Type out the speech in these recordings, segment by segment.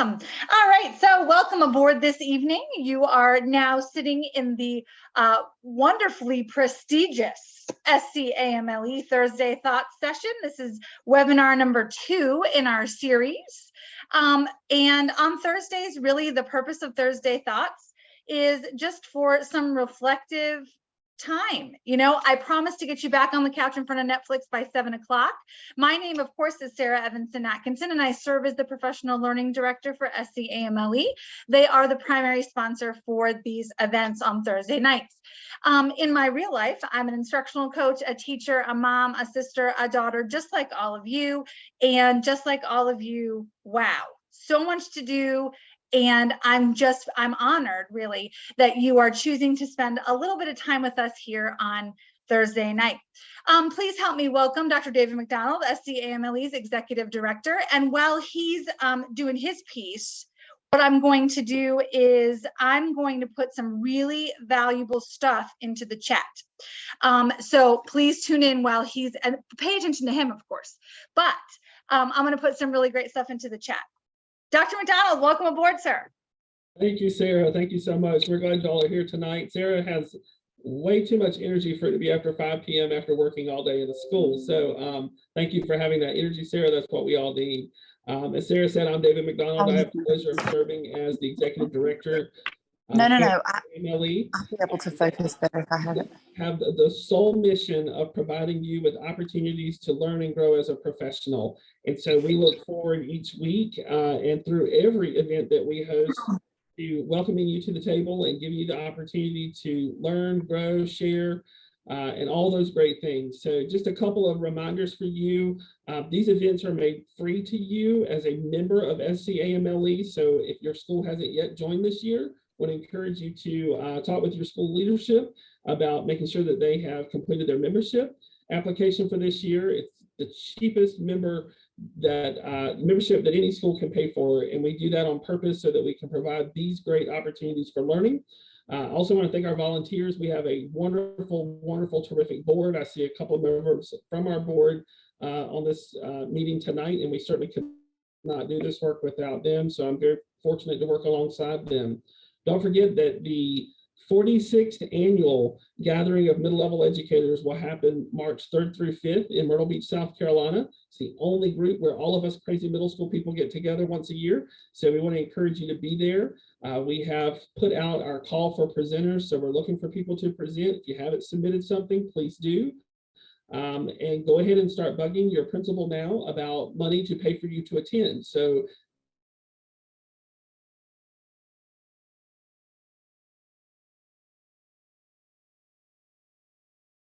Awesome. All right, so welcome aboard this evening. You are now sitting in the wonderfully prestigious SCAMLE Thursday Thoughts session. This is webinar number 2 in our series. And on Thursdays, really the purpose of Thursday Thoughts is just for some reflective time. You know, I promised to get you back on the couch in front of Netflix by 7 o'clock. My name, of course, is Sarah Evanson Atkinson, and I serve as the Professional Learning Director for SCAMLE. They are the primary sponsor for these events on Thursday nights. In my real life, I'm an instructional coach, a teacher, a mom, a sister, a daughter, just like all of you. And just like all of you, wow, so much to do. And I'm honored, really, that you are choosing to spend a little bit of time with us here on Thursday night. Please help me welcome Dr. David McDonald, SCAMLE's Executive Director. And while he's doing his piece, what I'm going to do is I'm going to put some really valuable stuff into the chat. So please tune in while he's, and pay attention to him, of course. But I'm going to put some really great stuff into the chat. Dr. McDonald, welcome aboard, sir. Thank you, Sarah. Thank you so much. We're glad y'all are here tonight. Sarah has way too much energy for it to be after 5 p.m. after working all day in the school. So thank you for having that energy, Sarah. That's what we all need. As Sarah said, I'm David McDonald. I have the pleasure of serving as the Executive Director. No. I'll MLE. be able to focus better if I have it. Have the sole mission of providing you with opportunities to learn and grow as a professional. And so we look forward each week and through every event that we host to welcoming you to the table and giving you the opportunity to learn, grow, share, and all those great things. So just a couple of reminders for you. These events are made free to you as a member of SCAMLE. So if your school hasn't yet joined this year, I would encourage you to talk with your school leadership about making sure that they have completed their membership application for this year. It's the cheapest membership that any school can pay for, and we do that on purpose so that we can provide these great opportunities for learning. I also want to thank our volunteers. We have a wonderful, terrific board. I see a couple of members from our board on this meeting tonight, and we certainly could not do this work without them. So I'm very fortunate to work alongside them. Don't forget that the 46th annual gathering of middle-level educators will happen March 3rd through 5th in Myrtle Beach, South Carolina. It's the only group where all of us crazy middle school people get together once a year. So we want to encourage you to be there. We have put out our call for presenters. So we're looking for people to present. If you haven't submitted something, please do. And go ahead and start bugging your principal now about money to pay for you to attend. So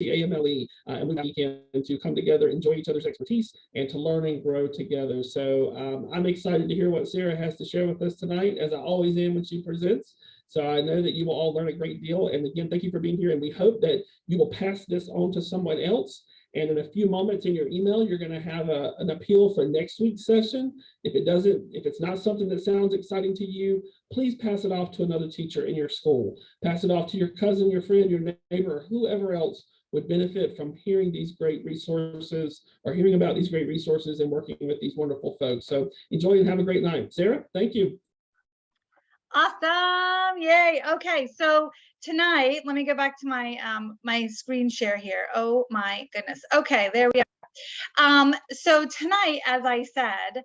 AMLE and we can to come together, enjoy each other's expertise, and to learn and grow together. So I'm excited to hear what Sarah has to share with us tonight, as I always am when she presents. So I know that you will all learn a great deal. And again, thank you for being here. And we hope that you will pass this on to someone else. And in a few moments in your email, you're going to have an appeal for next week's session. If it's not something that sounds exciting to you, please pass it off to another teacher in your school. Pass it off to your cousin, your friend, your neighbor, or whoever else would benefit from hearing these great resources or hearing about these great resources and working with these wonderful folks. So enjoy and have a great night. Sarah, thank you. Awesome. Yay. Okay. So tonight, let me go back to my my screen share here. Oh my goodness. Okay, there we are. So tonight, as I said,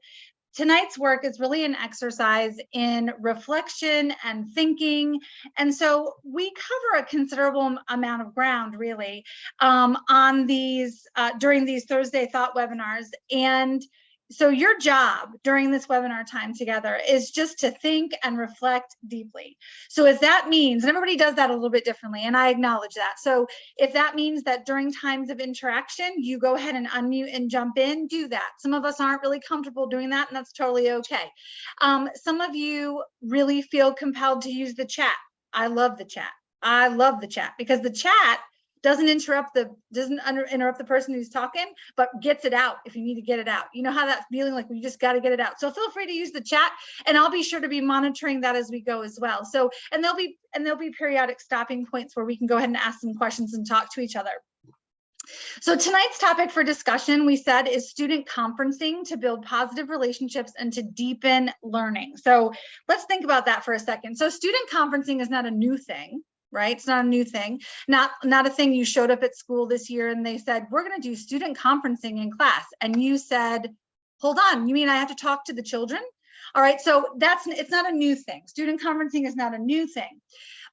tonight's work is really an exercise in reflection and thinking. And so we cover a considerable amount of ground, really, on these during these Thursday Thought webinars. And so your job during this webinar time together is just to think and reflect deeply. So if that means, and everybody does that a little bit differently, and I acknowledge that. So if that means that during times of interaction, you go ahead and unmute and jump in, do that. Some of us aren't really comfortable doing that, and that's totally okay. Some of you really feel compelled to use the chat. I love the chat. I love the chat because the chat doesn't interrupt the person who's talking, but gets it out if you need to get it out. You know how that feeling, like we just got to get it out. So feel free to use the chat, and I'll be sure to be monitoring that as we go as well. So, and there'll be periodic stopping points where we can go ahead and ask some questions and talk to each other. So tonight's topic for discussion, we said, is student conferencing to build positive relationships and to deepen learning. So let's think about that for a second. So student conferencing is not a new thing, right? It's not a new thing, not a thing you showed up at school this year and they said, we're going to do student conferencing in class. And you said, hold on, you mean I have to talk to the children? All right, so it's not a new thing. Student conferencing is not a new thing.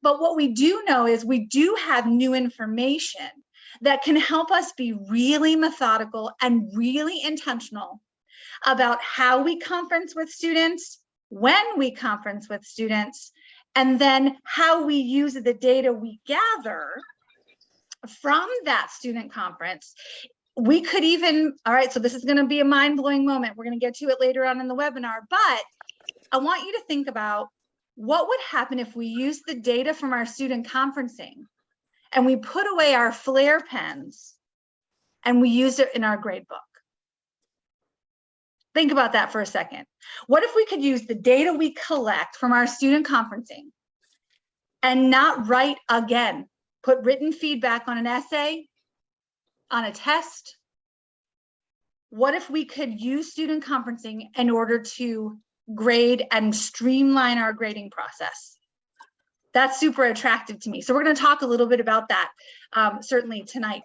But what we do know is we do have new information that can help us be really methodical and really intentional about how we conference with students, when we conference with students, and then how we use the data we gather from that student conference. We could even, all right, so this is going to be a mind-blowing moment. We're going to get to it later on in the webinar, but I want you to think about what would happen if we use the data from our student conferencing and we put away our Flair pens and we use it in our grade book. Think about that for a second. What if we could use the data we collect from our student conferencing and not write again, put written feedback on an essay, on a test? What if we could use student conferencing in order to grade and streamline our grading process? That's super attractive to me. So we're going to talk a little bit about that certainly tonight.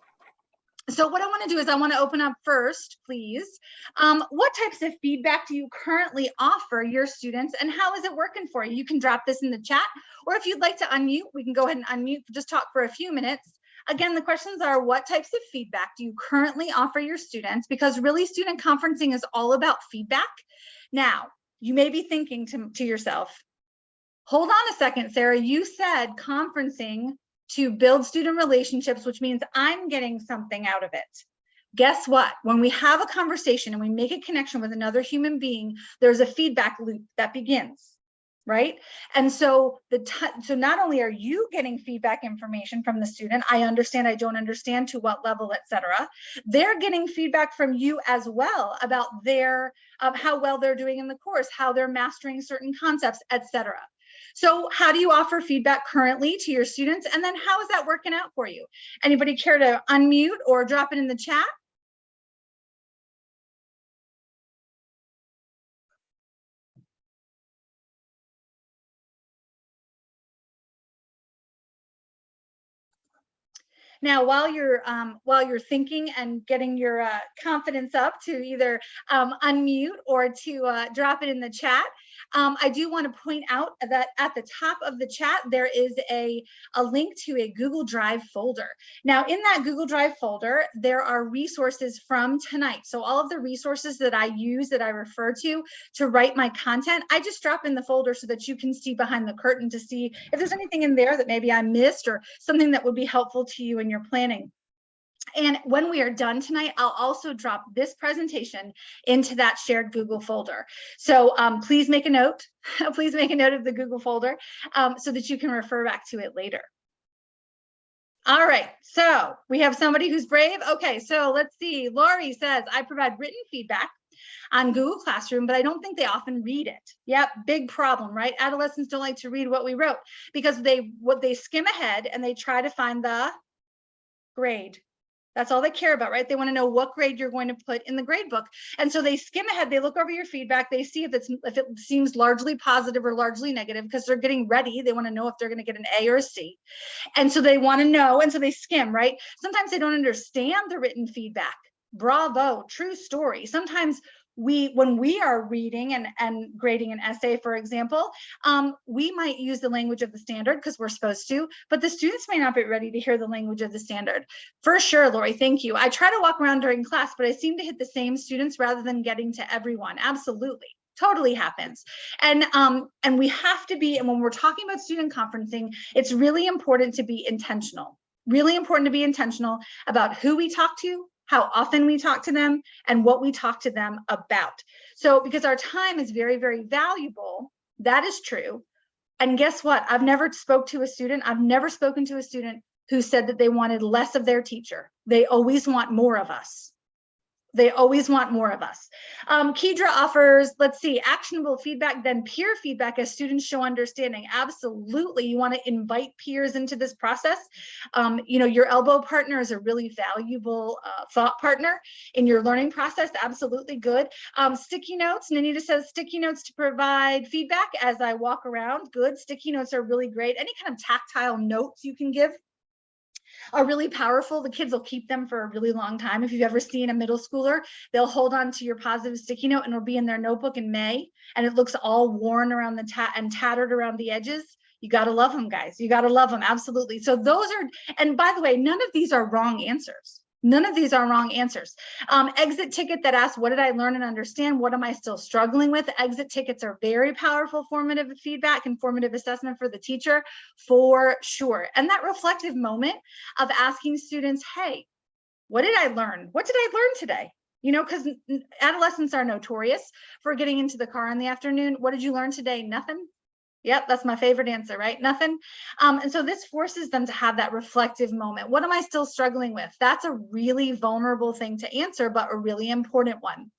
So what I want to do is I want to open up first, please. What types of feedback do you currently offer your students and how is it working for you? You can drop this in the chat, or if you'd like to unmute, we can go ahead and unmute, just talk for a few minutes. Again, the questions are, what types of feedback do you currently offer your students? Because really student conferencing is all about feedback. Now, you may be thinking to yourself, hold on a second, Sarah, you said conferencing to build student relationships, which means I'm getting something out of it. Guess what? When we have a conversation and we make a connection with another human being, there's a feedback loop that begins, right? And so so not only are you getting feedback information from the student, I understand, I don't understand, to what level, etc. They're getting feedback from you as well about their how well they're doing in the course, how they're mastering certain concepts, etc. So how do you offer feedback currently to your students? And then how is that working out for you? Anybody care to unmute or drop it in the chat? Now, while you're thinking and getting your confidence up to either unmute or to drop it in the chat, I do want to point out that at the top of the chat, there is a link to a Google Drive folder. Now, in that Google Drive folder, there are resources from tonight. So all of the resources that I use, that I refer to write my content, I just drop in the folder so that you can see behind the curtain to see if there's anything in there that maybe I missed or something that would be helpful to you in your planning. And when we are done tonight, I'll also drop this presentation into that shared Google folder. So please make a note. Please make a note of the Google folder so that you can refer back to it later. All right, so we have somebody who's brave. Okay, so let's see. Lori says, I provide written feedback on Google Classroom, but I don't think they often read it. Yep, big problem, right? Adolescents don't like to read what we wrote because they skim ahead and they try to find the grade. That's all they care about, right? They want to know what grade you're going to put in the grade book. And so they skim ahead, they look over your feedback, they see if it seems largely positive or largely negative because they're getting ready. They want to know if they're going to get an A or a C. And so they want to know, and so they skim, right? Sometimes they don't understand the written feedback. Bravo, true story. Sometimes when we are reading and grading an essay, for example, we might use the language of the standard because we're supposed to, but the students may not be ready to hear the language of the standard. For sure, Lori, thank you. I try to walk around during class, but I seem to hit the same students rather than getting to everyone. Absolutely. Totally happens. And we have to be, and when we're talking about student conferencing, it's really important to be intentional. Really important to be intentional about who we talk to, how often we talk to them, and what we talk to them about. So because our time is very, very valuable, that is true. And guess what? I've never spoken to a student who said that they wanted less of their teacher. They always want more of us. They always want more of us. Kedra offers, let's see, actionable feedback, then peer feedback as students show understanding. Absolutely, you want to invite peers into this process. Your elbow partner is a really valuable thought partner in your learning process. Absolutely good. Sticky notes, Nanita says sticky notes to provide feedback as I walk around. Good, sticky notes are really great. Any kind of tactile notes you can give are really powerful. The kids will keep them for a really long time. If you've ever seen a middle schooler, they'll hold on to your positive sticky note and it'll be in their notebook in May, and it looks all worn around the and tattered around the edges. You got to love them, guys. You got to love them. Absolutely. So those are, and by the way, none of these are wrong answers. None of these are wrong answers. Exit ticket that asks, what did I learn and understand? What am I still struggling with? Exit tickets are very powerful formative feedback and formative assessment for the teacher, for sure. And that reflective moment of asking students, hey, what did I learn? What did I learn today? Because adolescents are notorious for getting into the car in the afternoon. What did you learn today? Nothing. Yep, that's my favorite answer, right? Nothing. And so this forces them to have that reflective moment. What am I still struggling with? That's a really vulnerable thing to answer, but a really important one.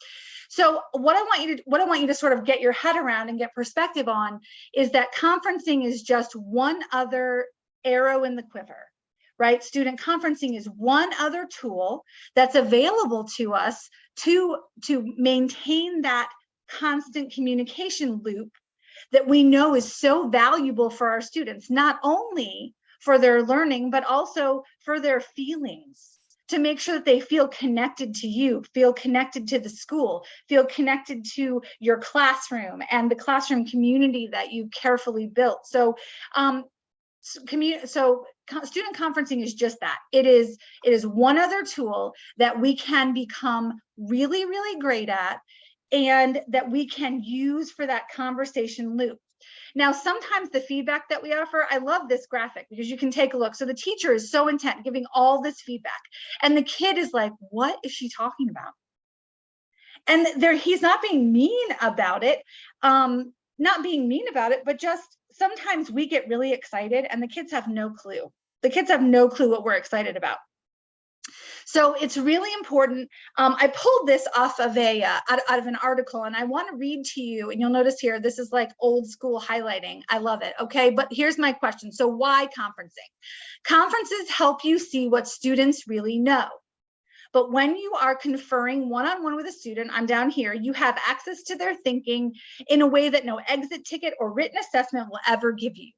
So what I want you to sort of get your head around and get perspective on is that conferencing is just one other arrow in the quiver, right? Student conferencing is one other tool that's available to us to maintain that constant communication loop that we know is so valuable for our students, not only for their learning, but also for their feelings, to make sure that they feel connected to you, feel connected to the school, feel connected to your classroom and the classroom community that you carefully built. So, student conferencing is just that. It is one other tool that we can become really, really great at, and that we can use for that conversation loop. Now, sometimes the feedback that we offer, I love this graphic because you can take a look. So the teacher is so intent giving all this feedback, and the kid is like, what is she talking about? And he's not being mean about it, but just sometimes we get really excited and the kids have no clue. The kids have no clue what we're excited about. So it's really important. I pulled this off of out of an article, and I want to read to you, and you'll notice here, this is like old school highlighting. I love it. Okay, but here's my question. So why conferencing? Conferences help you see what students really know. But when you are conferring one-on-one with a student, I'm down here, you have access to their thinking in a way that no exit ticket or written assessment will ever give you.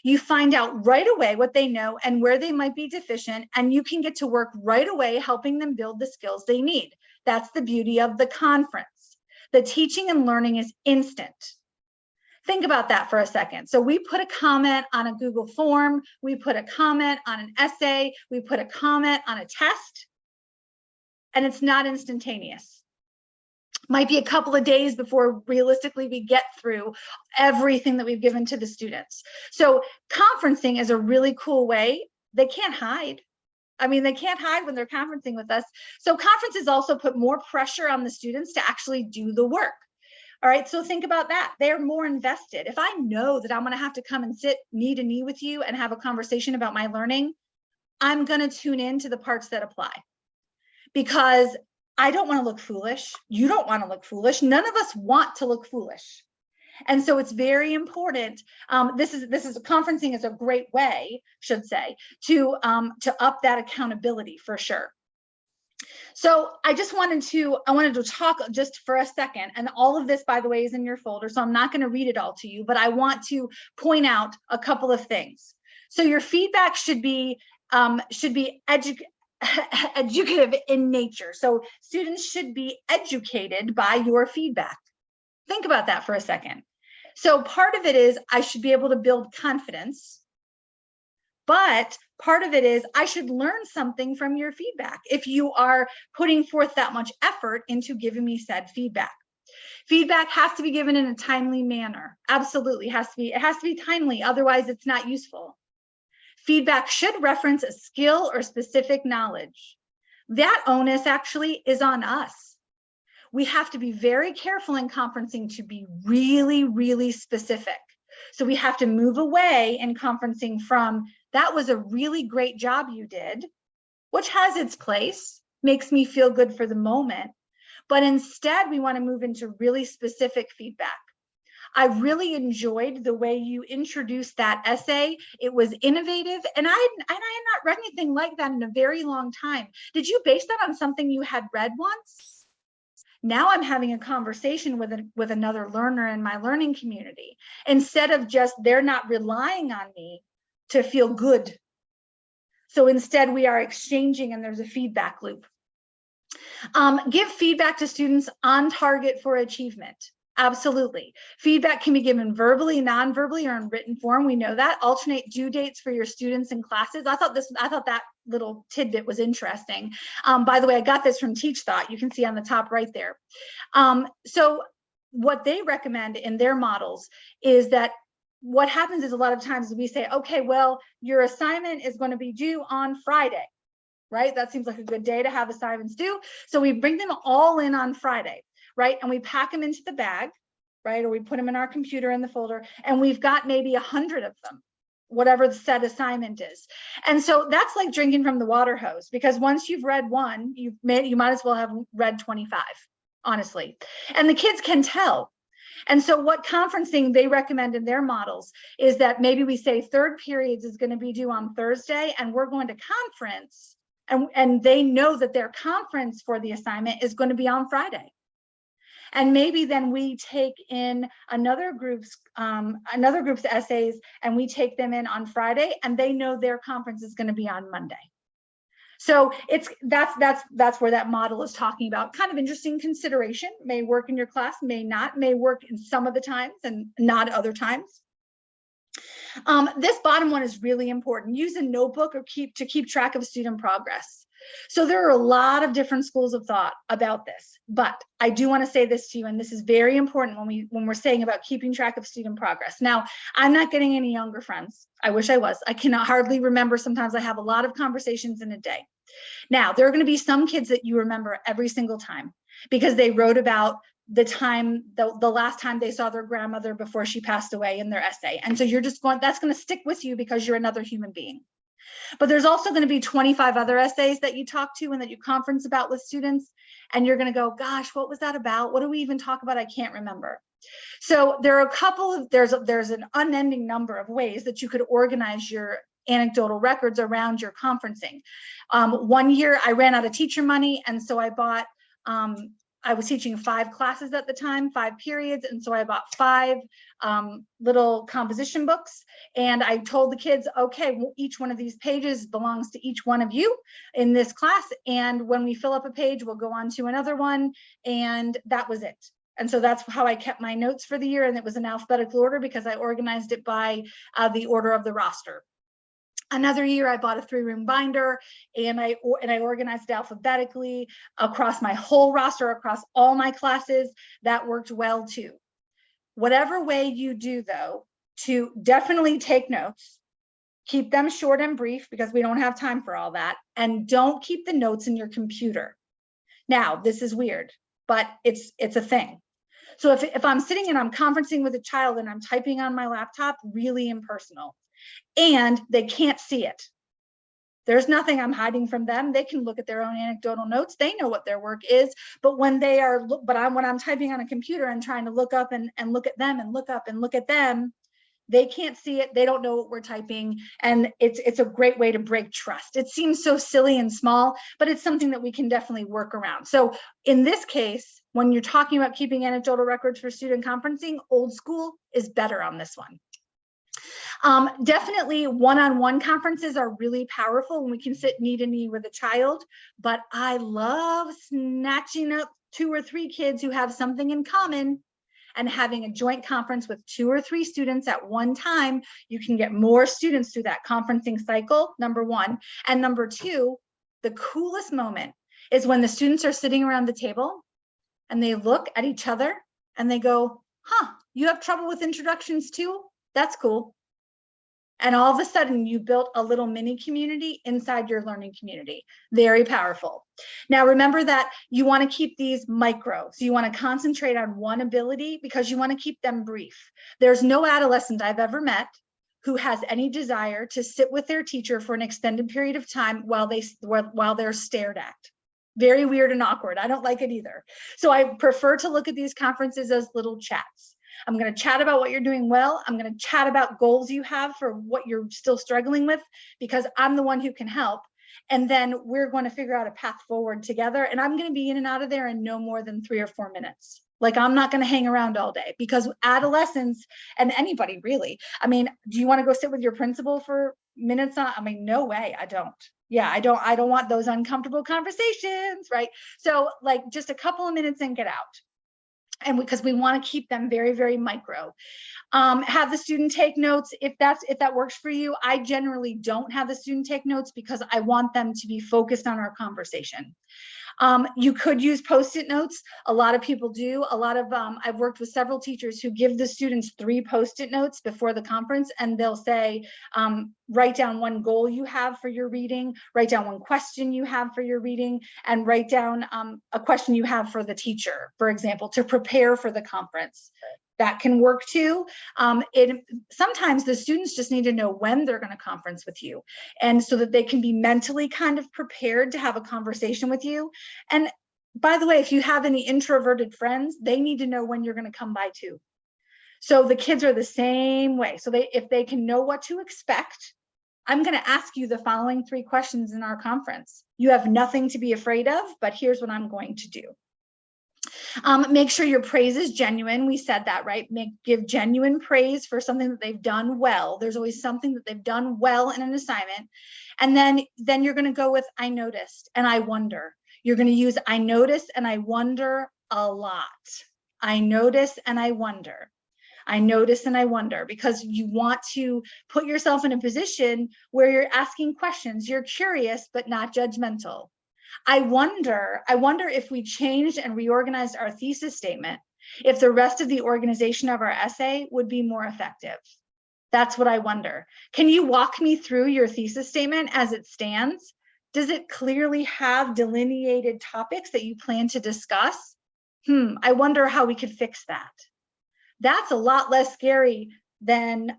You find out right away what they know and where they might be deficient, and you can get to work right away helping them build the skills they need. That's the beauty of the conference. The teaching and learning is instant. Think about that for a second. So we put a comment on a Google form, we put a comment on an essay, we put a comment on a test, and it's not instantaneous. Might be a couple of days before realistically we get through everything that we've given to the students. So conferencing is a really cool way. They can't hide. I mean, they can't hide when they're conferencing with us. So conferences also put more pressure on the students to actually do the work. All right, so think about that. They're more invested. If I know that I'm going to have to come and sit knee to knee with you and have a conversation about my learning, I'm going to tune in to the parts that apply, because I don't want to look foolish. You don't want to look foolish. None of us want to look foolish. And so it's very important. Conferencing is a great way, should say, to up that accountability for sure. So I wanted to talk just for a second, and all of this, by the way, is in your folder, so I'm not going to read it all to you, but I want to point out a couple of things. So your feedback should be educative in nature. So students should be educated by your feedback. Think about that for a second. So part of it is I should be able to build confidence, but part of it is I should learn something from your feedback if you are putting forth that much effort into giving me said feedback. Feedback has to be given in a timely manner. Absolutely, it has to be timely, otherwise it's not useful. Feedback should reference a skill or specific knowledge. That onus actually is on us. We have to be very careful in conferencing to be really, really specific. So we have to move away in conferencing from, that was a really great job you did, which has its place, makes me feel good for the moment, but instead we want to move into really specific feedback. I really enjoyed the way you introduced that essay. It was innovative, and I had not read anything like that in a very long time. Did you base that on something you had read once? Now I'm having a conversation with another learner in my learning community, instead of just they're not relying on me to feel good. So instead we are exchanging, and there's a feedback loop. Give feedback to students on target for achievement. Absolutely. Feedback can be given verbally, non-verbally, or in written form. We know that. Alternate due dates for your students and classes. I thought that little tidbit was interesting. By the way, I got this from Teach Thought. You can see on the top right there. So what they recommend in their models is that what happens is a lot of times we say, okay, well, your assignment is going to be due on Friday, right? That seems like a good day to have assignments due. So we bring them all in on Friday, right? And we pack them into the bag, right? Or we put them in our computer in the folder, and we've got maybe 100 of them, whatever the set assignment is. And so that's like drinking from the water hose, because once you've read one, you might as well have read 25, honestly. And the kids can tell. And so what conferencing they recommend in their models is that maybe we say third periods is going to be due on Thursday, and we're going to conference, and they know that their conference for the assignment is going to be on Friday. And maybe then we take in another group's essays, and we take them in on Friday, and they know their conference is going to be on Monday. So that's where that model is talking about. Kind of interesting consideration. May work in your class, may not, may work in some of the times and not other times. This bottom one is really important. Use a notebook or to keep track of student progress. So there are a lot of different schools of thought about this, but I do want to say this to you, and this is very important when we're saying about keeping track of student progress. Now, I'm not getting any younger friends. I wish I was. I cannot hardly remember. Sometimes I have a lot of conversations in a day. Now, there are going to be some kids that you remember every single time because they wrote about the time, the last time they saw their grandmother before she passed away in their essay. And so you're just that's going to stick with you because you're another human being. But there's also going to be 25 other essays that you talk to and that you conference about with students. And you're going to go, gosh, what was that about? What do we even talk about? I can't remember. So there are a couple of, there's an unending number of ways that you could organize your anecdotal records around your conferencing. One year I ran out of teacher money, and so I bought, I was teaching 5 classes at the time, 5 periods, and so I bought 5 little composition books, and I told the kids, okay, well, each one of these pages belongs to each one of you in this class, and when we fill up a page, we'll go on to another one, and that was it. And so that's how I kept my notes for the year, and it was in alphabetical order because I organized it by the order of the roster. Another year, I bought a 3-room binder, and I organized it alphabetically across my whole roster, across all my classes. That worked well too. Whatever way you do, though, to definitely take notes, keep them short and brief because we don't have time for all that, and don't keep the notes in your computer. Now, this is weird, but it's a thing. So if I'm sitting and I'm conferencing with a child and I'm typing on my laptop, really impersonal. And they can't see it. There's nothing I'm hiding from them. They can look at their own anecdotal notes. They know what their work is. But when I'm typing on a computer and trying to look up and look at them and look up and look at them, they can't see it. They don't know what we're typing. And it's a great way to break trust. It seems so silly and small, but it's something that we can definitely work around. So in this case, when you're talking about keeping anecdotal records for student conferencing, old school is better on this one. Definitely one-on-one conferences are really powerful when we can sit knee to knee with a child, but I love snatching up 2 or 3 kids who have something in common and having a joint conference with 2 or 3 students at one time. You can get more students through that conferencing cycle, number 1. And number 2, the coolest moment is when the students are sitting around the table and they look at each other and they go, huh, you have trouble with introductions too? That's cool. And all of a sudden you built a little mini community inside your learning community. Very powerful. Now remember that you want to keep these micro. So you want to concentrate on one ability because you want to keep them brief. There's no adolescent I've ever met who has any desire to sit with their teacher for an extended period of time while they're stared at. Very weird and awkward. I don't like it either. So I prefer to look at these conferences as little chats. I'm going to chat about what you're doing well. I'm going to chat about goals you have for what you're still struggling with, because I'm the one who can help. And then we're going to figure out a path forward together. And I'm going to be in and out of there in no more than 3 or 4 minutes. Like, I'm not going to hang around all day, because adolescents, and anybody really, I mean, do you want to go sit with your principal for minutes? I mean, no way. I don't. Yeah, I don't want those uncomfortable conversations, right? So like, just a couple of minutes and get out. And because we want to keep them very, very micro. Have the student take notes if that works for you. I generally don't have the student take notes because I want them to be focused on our conversation. You could use Post-it notes. A lot of people do. I've worked with several teachers who give the students 3 Post-it notes before the conference, and they'll say, write down one goal you have for your reading, write down one question you have for your reading, and write down a question you have for the teacher, for example, to prepare for the conference. That can work too. Sometimes the students just need to know when they're going to conference with you, and so that they can be mentally kind of prepared to have a conversation with you. And by the way, if you have any introverted friends, they need to know when you're going to come by too. So the kids are the same way. So if they can know what to expect, I'm going to ask you the following 3 questions in our conference. You have nothing to be afraid of, but here's what I'm going to do. Make sure your praise is genuine. We said that, right? Give genuine praise for something that they've done well. There's always something that they've done well in an assignment. And then you're going to go with, I noticed and I wonder. You're going to use I notice and I wonder a lot. I notice and I wonder. I notice and I wonder, because you want to put yourself in a position where you're asking questions. You're curious, but not judgmental. I wonder if we changed and reorganized our thesis statement, if the rest of the organization of our essay would be more effective. That's what I wonder. Can you walk me through your thesis statement as it stands? Does it clearly have delineated topics that you plan to discuss? I wonder how we could fix that. That's a lot less scary than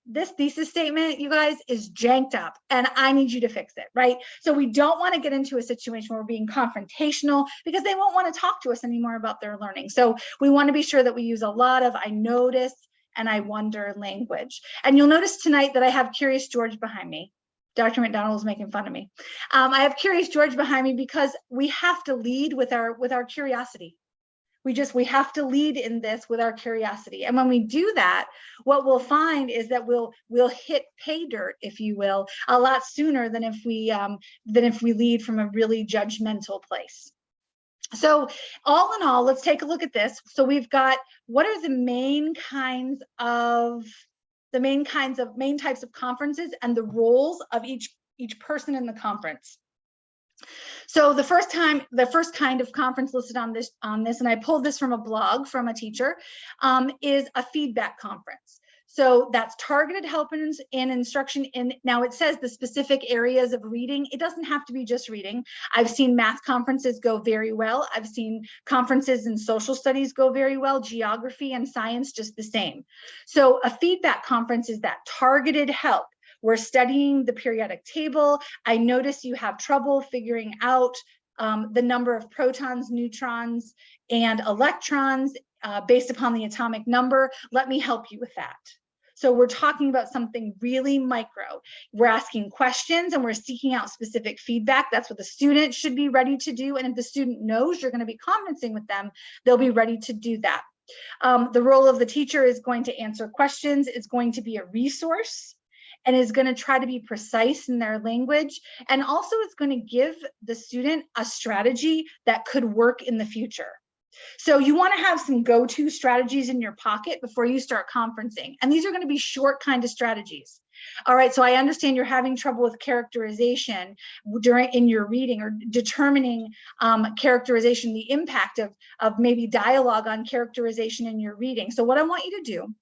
this thesis statement, you guys, is janked up and I need you to fix it, right? So we don't want to get into a situation where we're being confrontational, because they won't want to talk to us anymore about their learning. So we want to be sure that we use a lot of I notice and I wonder language. And you'll notice tonight that I have Curious George behind me. Dr. McDonald is making fun of me. I have Curious George behind me because we have to lead with our curiosity. We have to lead in this with our curiosity. And when we do that, what we'll find is that we'll hit pay dirt, if you will, a lot sooner than if we lead from a really judgmental place. So all in all, let's take a look at this. So we've got, what are the main types of conferences and the roles of each person in the conference. So the first kind of conference listed on this, and I pulled this from a blog from a teacher, is a feedback conference. So that's targeted help in instruction. Now it says the specific areas of reading. It doesn't have to be just reading. I've seen math conferences go very well. I've seen conferences in social studies go very well, geography and science just the same. So a feedback conference is that targeted help. We're studying the periodic table. I notice you have trouble figuring out the number of protons, neutrons, and electrons based upon the atomic number. Let me help you with that. So we're talking about something really micro. We're asking questions and we're seeking out specific feedback. That's what the student should be ready to do. And if the student knows you're going to be conferencing with them, they'll be ready to do that. The role of the teacher is going to answer questions. It's going to be a resource, and is going to try to be precise in their language. And also it's going to give the student a strategy that could work in the future. So you want to have some go-to strategies in your pocket before you start conferencing. And these are going to be short kind of strategies. All right, so I understand you're having trouble with characterization in your reading, or determining characterization, the impact of maybe dialogue on characterization in your reading. So what I want you to do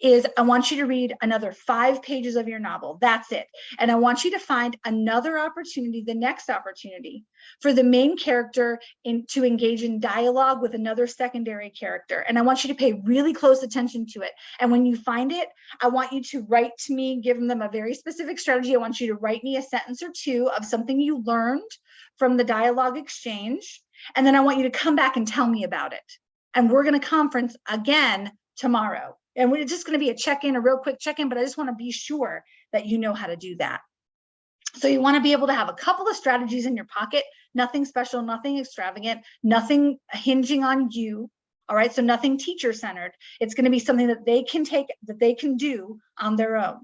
is I want you to read another 5 pages of your novel. That's it. And I want you to find another opportunity, the next opportunity, for the main character to engage in dialogue with another secondary character. And I want you to pay really close attention to it. And when you find it, I want you to write to me, give them a very specific strategy. I want you to write me a sentence or two of something you learned from the dialogue exchange. And then I want you to come back and tell me about it. And we're going to conference again tomorrow. And we're just going to be a check-in, a real quick check-in, but I just want to be sure that you know how to do that. So you want to be able to have a couple of strategies in your pocket, nothing special, nothing extravagant, nothing hinging on you. All right. So nothing teacher-centered. It's going to be something that they can take, that they can do on their own.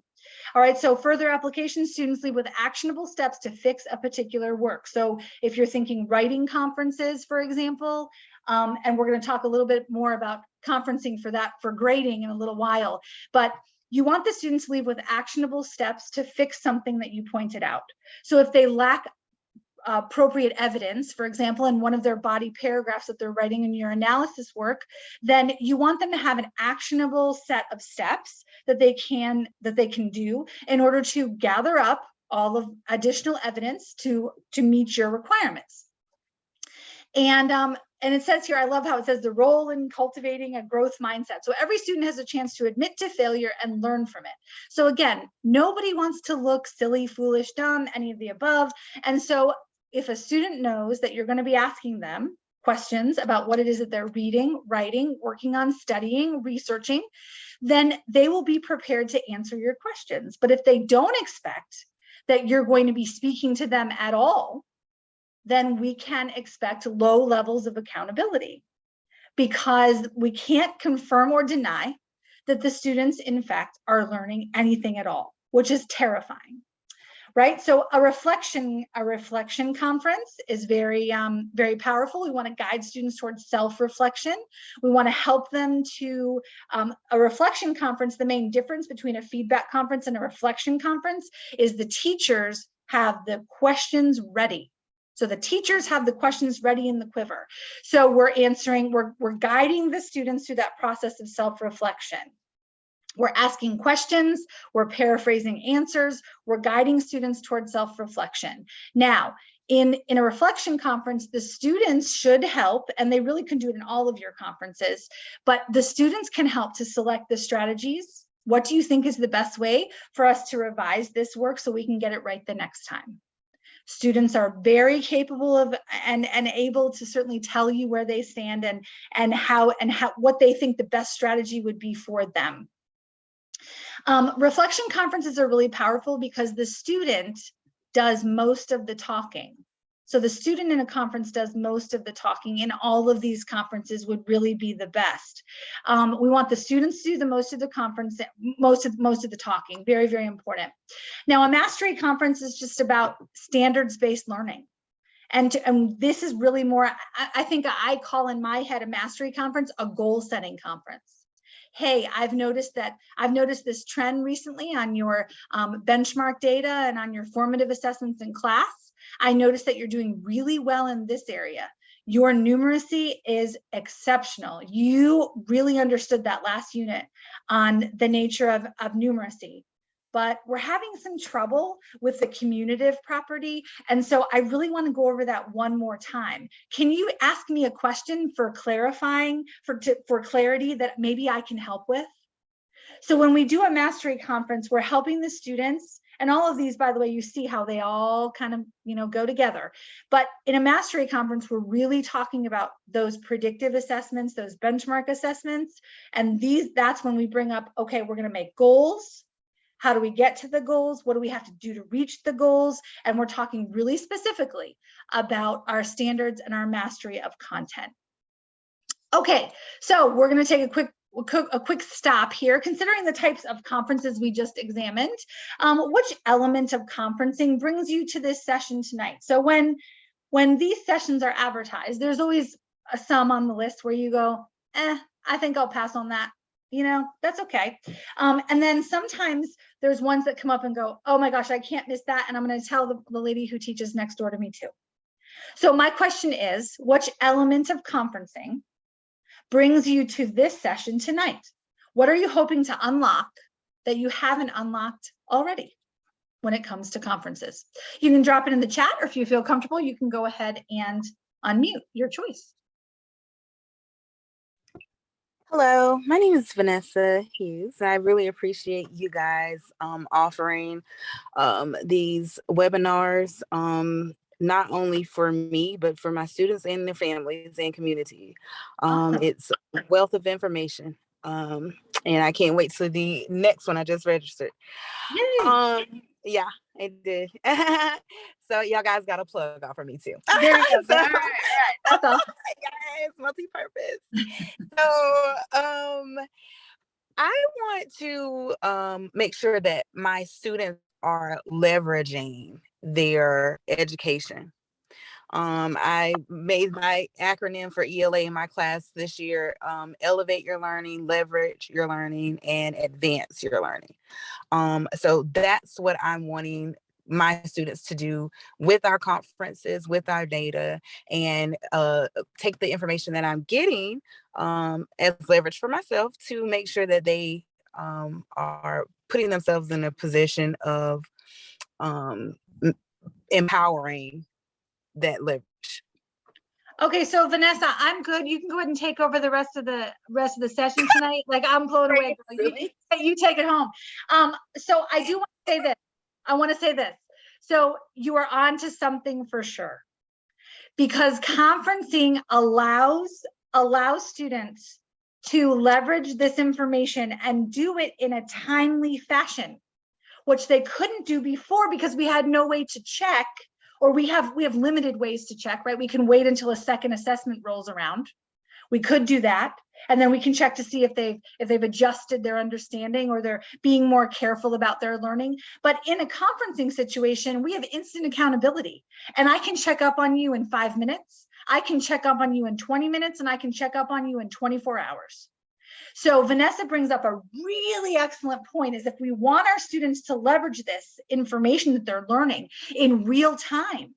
All right, so further application, students leave with actionable steps to fix a particular work. So if you're thinking writing conferences, for example, and we're going to talk a little bit more about conferencing for that, for grading in a little while, but you want the students to leave with actionable steps to fix something that you pointed out. So if they lack appropriate evidence, for example, in one of their body paragraphs that they're writing in your analysis work, then you want them to have an actionable set of steps that they can do in order to gather up all of additional evidence to meet your requirements. And it says here, I love how it says the role in cultivating a growth mindset. So every student has a chance to admit to failure and learn from it. So again, nobody wants to look silly, foolish, dumb, any of the above. And so if a student knows that you're going to be asking them questions about what it is that they're reading, writing, working on, studying, researching, then they will be prepared to answer your questions. But if they don't expect that you're going to be speaking to them at all, then we can expect low levels of accountability, because we can't confirm or deny that the students, in fact, are learning anything at all, which is terrifying, right? So a reflection conference is very, very powerful. We want to guide students towards self-reflection. We want to help them to a reflection conference. The main difference between a feedback conference and a reflection conference is the teachers have the questions ready. So the teachers have the questions ready in the quiver. So we're guiding the students through that process of self-reflection. We're asking questions, we're paraphrasing answers, we're guiding students towards self-reflection. Now, in a reflection conference, the students should help, and they really can do it in all of your conferences, but the students can help to select the strategies. What do you think is the best way for us to revise this work so we can get it right the next time? Students are very capable of and able to certainly tell you where they stand and how what they think the best strategy would be for them. Reflection conferences are really powerful because the student does most of the talking. So the student in a conference does most of the talking, and all of these conferences would really be the best. We want the students to do the most of the conference, most of the talking. Very, very important. Now, a mastery conference is just about standards-based learning. And this is really more, I think I call in my head a mastery conference a goal-setting conference. Hey, I've noticed this trend recently on your benchmark data and on your formative assessments in class. I noticed that you're doing really well in this area. Your numeracy is exceptional. You really understood that last unit on the nature of numeracy, but we're having some trouble with the commutative property. And so I really want to go over that one more time. Can you ask me a question for clarifying, for clarity that maybe I can help with? So when we do a mastery conference, we're helping the students. And all of these, by the way, you see how they all kind of, go together. But in a mastery conference, we're really talking about those predictive assessments, those benchmark assessments. And that's when we bring up, okay, we're going to make goals. How do we get to the goals? What do we have to do to reach the goals? And we're talking really specifically about our standards and our mastery of content. Okay, so we're going to take a quick stop here. Considering the types of conferences we just examined, which element of conferencing brings you to this session tonight? So when these sessions are advertised, there's always some on the list where you go, I think I'll pass on that. That's okay. And then sometimes there's ones that come up and go, oh my gosh, I can't miss that. And I'm going to tell the lady who teaches next door to me too. So my question is, which element of conferencing brings you to this session tonight? What are you hoping to unlock that you haven't unlocked already when it comes to conferences? You can drop it in the chat, or if you feel comfortable, you can go ahead and unmute, your choice. Hello, my name is Vanessa Hughes. I really appreciate you guys offering these webinars, not only for me, but for my students and their families and community. Awesome. It's a wealth of information. And I can't wait to the next one. I just registered. Yay. Yeah, I did. So y'all guys got a plug out for me too. There you go. So- All right. That's awesome. Yes, multi-purpose. So I want to make sure that my students are leveraging their education. I made my acronym for ELA in my class this year: elevate your learning, leverage your learning, and advance your learning. So that's what I'm wanting my students to do with our conferences, with our data, and take the information that I'm getting as leverage for myself to make sure that they are putting themselves in a position of empowering that leverage. Okay, so Vanessa, I'm good. You can go ahead and take over the rest of the session tonight. Like, I'm blown away. You take it home. So I do want to say this. I want to say this. So you are on to something for sure, because conferencing allows students to leverage this information and do it in a timely fashion, which they couldn't do before because we had no way to check, or we have limited ways to check, right? We can wait until a second assessment rolls around. We could do that, and then we can check to see if they've adjusted their understanding or they're being more careful about their learning. But in a conferencing situation, we have instant accountability, and I can check up on you in 5 minutes. I can check up on you in 20 minutes, and I can check up on you in 24 hours. So Vanessa brings up a really excellent point, is if we want our students to leverage this information that they're learning in real time,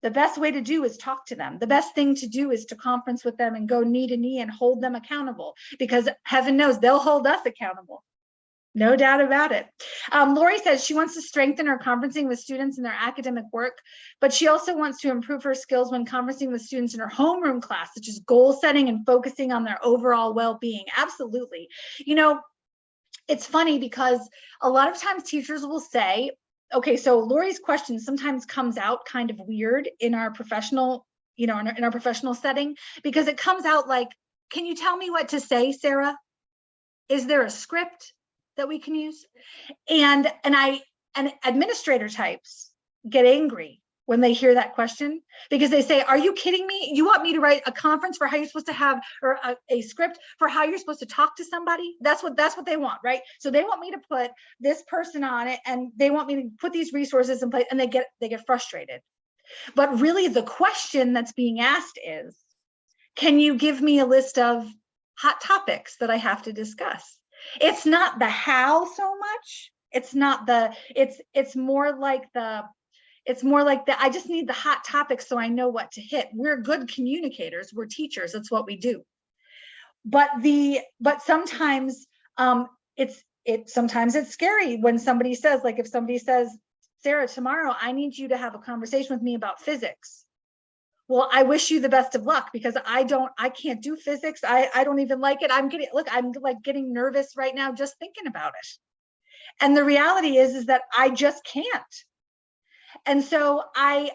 the best way to do is talk to them. The best thing to do is to conference with them and go knee to knee and hold them accountable, because heaven knows they'll hold us accountable. No doubt about it. Lori says she wants to strengthen her conferencing with students in their academic work, but she also wants to improve her skills when conferencing with students in her homeroom class, such as goal setting and focusing on their overall well-being. Absolutely. You know, it's funny because a lot of times teachers will say, okay, so Lori's question sometimes comes out kind of weird in our professional, you know, in our professional setting, because it comes out like, can you tell me what to say, Sarah? Is there a script that we can use? And administrator types get angry when they hear that question, because they say, are you kidding me? You want me to write a conference for how you're supposed to have, or a script for how you're supposed to talk to somebody? That's what they want, right? So they want me to put this person on it, and they want me to put these resources in place, and they get frustrated. But really the question that's being asked is, can you give me a list of hot topics that I have to discuss? It's not the how so much. It's not the, it's more like the, I just need the hot topics so I know what to hit. We're good communicators, we're teachers, that's what we do. But sometimes sometimes it's scary when somebody says, like if somebody says, Sarah, tomorrow I need you to have a conversation with me about physics. Well, I wish you the best of luck, because I can't do physics. I don't even like it. I'm like getting nervous right now just thinking about it. And the reality is that I just can't. And so I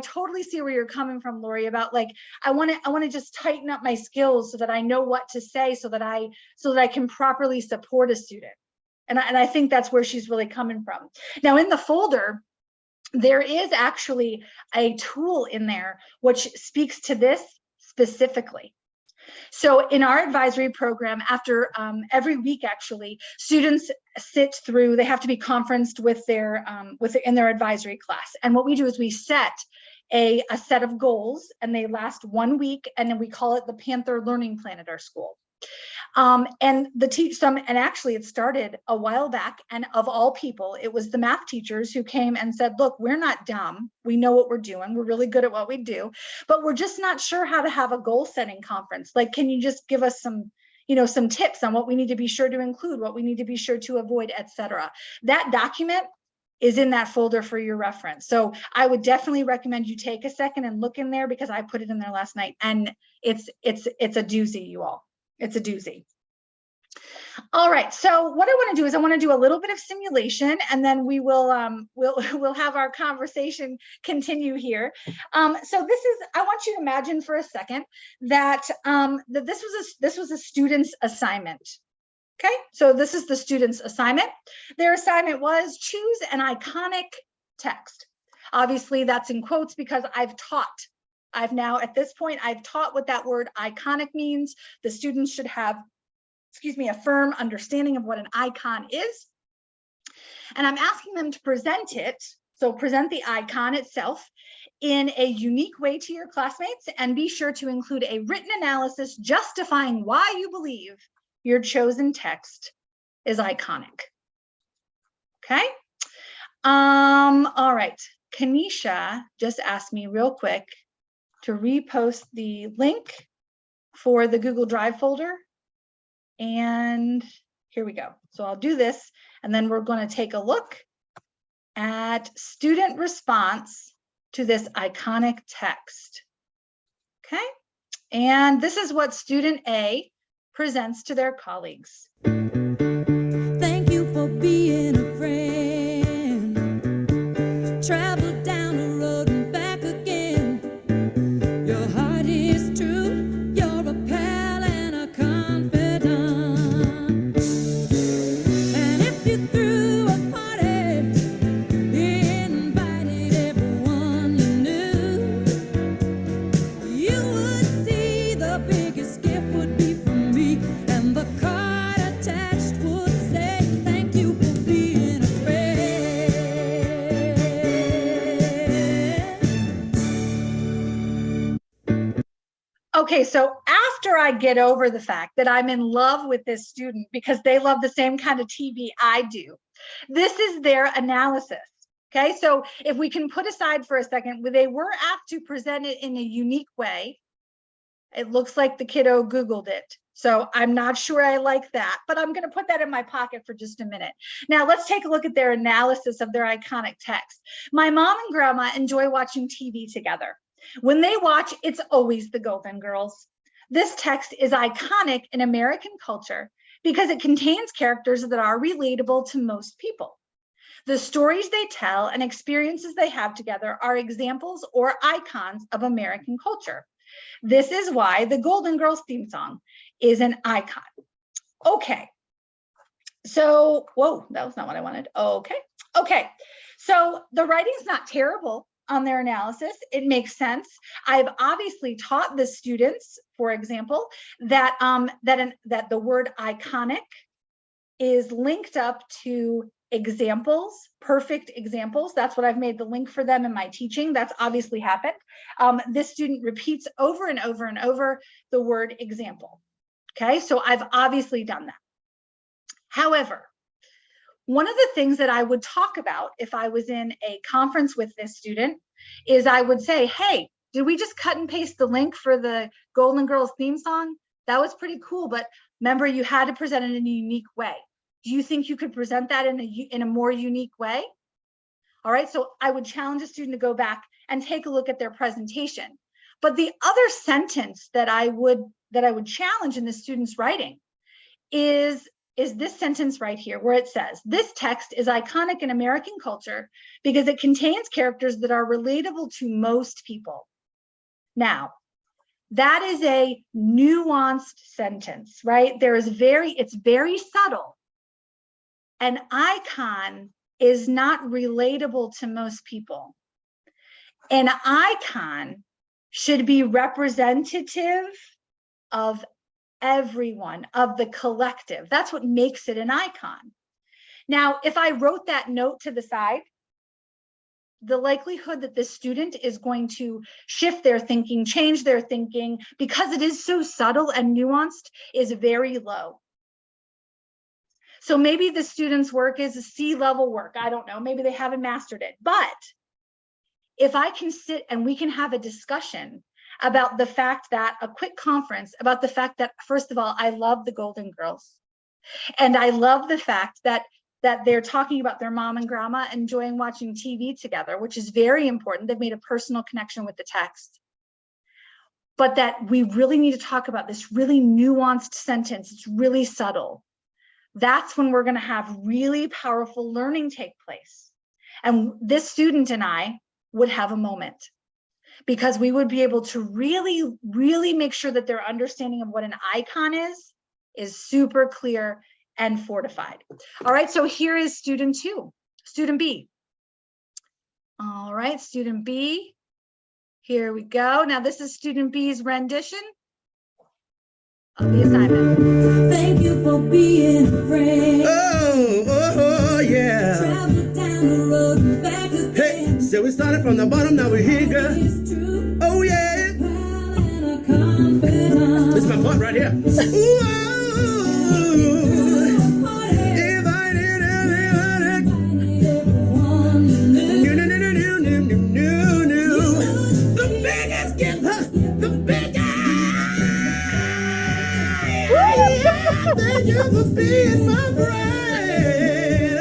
totally see where you're coming from, Lori, about like, I want to just tighten up my skills so that I know what to say, so that I can properly support a student. And I think that's where she's really coming from. Now in the folder, there is actually a tool in there which speaks to this specifically. So in our advisory program, after every week, actually, students sit through, they have to be conferenced with in their advisory class. And what we do is we set a set of goals, and they last 1 week, and then we call it the Panther Learning Plan at our school. And actually it started a while back, and of all people, it was the math teachers who came and said, look, we're not dumb. We know what we're doing. We're really good at what we do, but we're just not sure how to have a goal setting conference. Like, can you just give us some, some tips on what we need to be sure to include, what we need to be sure to avoid, etc. That document is in that folder for your reference. So I would definitely recommend you take a second and look in there, because I put it in there last night, and it's a doozy, you all. It's a doozy. All right, so what I want to do is I want to do a little bit of simulation, and then we will we'll have our conversation continue here. So I want you to imagine for a second that this was a student's assignment. Okay, so this is the student's assignment. Their assignment was choose an iconic text. Obviously, that's in quotes because I've now at this point what that word iconic means. The students should have, a firm understanding of what an icon is. And I'm asking them to present it, so present the icon itself in a unique way to your classmates, and be sure to include a written analysis justifying why you believe your chosen text is iconic. Okay. All right. Kanisha just asked me real quick to repost the link for the Google Drive folder. And here we go. So I'll do this, and then we're going to take a look at student response to this iconic text. Okay. And this is what student A presents to their colleagues. Thank you for being a friend. Travel down the road and back again. Your heart is true. You're a pal and a confidant. And if you threw a party, invited everyone you knew, you would see the biggest gift would be from me, and the card attached would say, thank you for being a friend. Okay, so after I get over the fact that I'm in love with this student because they love the same kind of TV I do, this is their analysis. Okay, so if we can put aside for a second, they were asked to present it in a unique way. It looks like the kiddo Googled it. So I'm not sure I like that, but I'm going to put that in my pocket for just a minute. Now let's take a look at their analysis of their iconic text. My mom and grandma enjoy watching TV together. When they watch, it's always the Golden Girls. This text is iconic in American culture because it contains characters that are relatable to most people. The stories they tell and experiences they have together are examples or icons of American culture. This is why the Golden Girls theme song is an icon. Okay. So, whoa, that was not what I wanted. Okay. Okay. So the writing's not terrible on their analysis. It makes sense. I've obviously taught the students, for example, that that the word iconic is linked up to examples, perfect examples. That's what I've made the link for them in my teaching. That's obviously happened. This student repeats over and over and over the word example. Okay, so I've obviously done that. However, one of the things that I would talk about if I was in a conference with this student is I would say, hey, did we just cut and paste the link for the Golden Girls theme song? That was pretty cool, but remember, you had to present it in a unique way. Do you think you could present that in a more unique way? All right, so I would challenge a student to go back and take a look at their presentation. But the other sentence that I would challenge in the student's writing is this sentence right here, where it says, this text is iconic in American culture because it contains characters that are relatable to most people. Now, that is a nuanced sentence, right? It's very subtle. An icon is not relatable to most people. An icon should be representative of everyone, of the collective. That's what makes it an icon. Now, if I wrote that note to the side, the likelihood that the student is going to shift their thinking, change their thinking, because it is so subtle and nuanced, is very low. So maybe the student's work is a C-level work. I don't know, maybe they haven't mastered it. But if I can sit and we can have a discussion about the fact that a quick conference about the fact that, first of all, I love the Golden Girls. And I love the fact that they're talking about their mom and grandma enjoying watching TV together, which is very important. They've made a personal connection with the text. But that we really need to talk about this really nuanced sentence. It's really subtle. That's when we're going to have really powerful learning take place. And this student and I would have a moment, because we would be able to really, really make sure that their understanding of what an icon is super clear and fortified. All right, so here is student 2, student B. All right, student B, here we go. Now this is student B's rendition of the assignment. Thank you for being a friend. Oh, yeah. Travel down the road and back again. Hey, so we started from the bottom, now we're here, girl. It's true. Oh, yeah. Proud and a confidant. This is my part right here. Whoa. If I did everybody. Everyone knew. No. The biggest gift, the biggest. Thank you for being my friend.